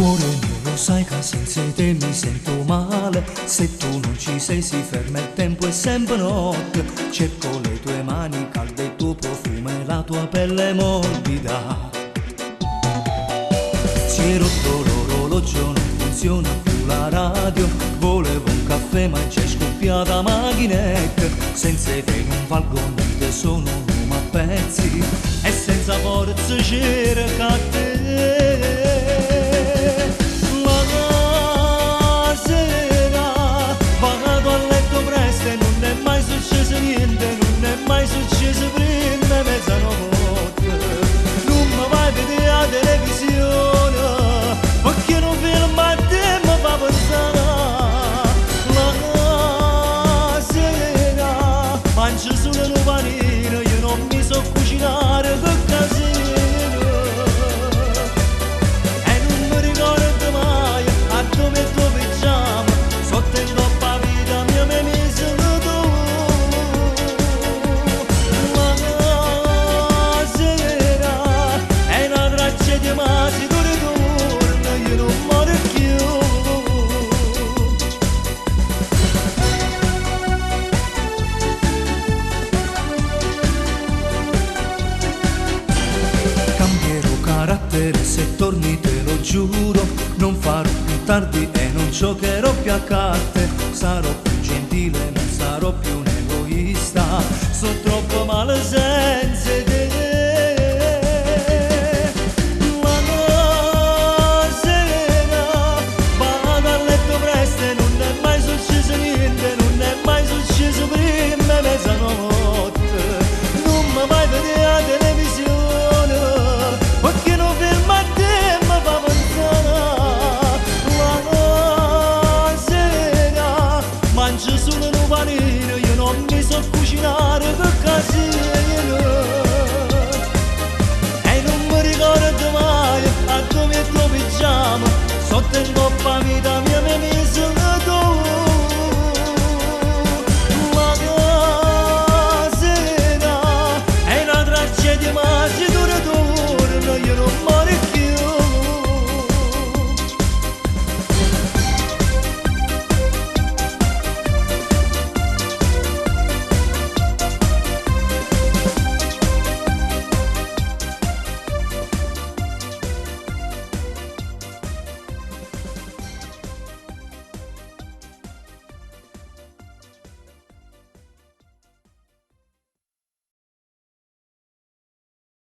Cuore mio, lo sai che senza te mi sento male. Se tu non ci sei si ferma il tempo, è sempre notte. Cerco le tue mani calde, il tuo profumo e la tua pelle morbida. Si è rotto l'orologio, non funziona più la radio. Volevo un caffè ma c'è scoppiata la macchinetta. Senza te non valgo niente, sono un uomo a pezzi e senza forza cerca te. La sera vado a letto presto e non è mai successo niente, non è mai successo prima di mezzanotte. Non mi vai a vedere la televisione perché non film a te mi fa pensare. La sera mangio solo un panino, io non mi so cucinare per casino e non mi ricordo mai a dove pigiama sotto il troppa vita mia mi mise tu. La sera è una tragedia ma si ritorna, io non muore più. Cambierò carattere se torni, te lo giuro. Non farò più tardi e non giocherò più a carte. Sarò più gentile, non sarò più un egoista. Sto troppo male senza te. La sera vado a letto presto e non è mai successo niente, non è mai successo prima di mezzanotte. Non mi vai a vedere la televisione perché non film a te mi fa pensare. La sera mangio solo un panino, io non mi so cucinare per casino e non mi ricordo mai a dove pigiama sotto il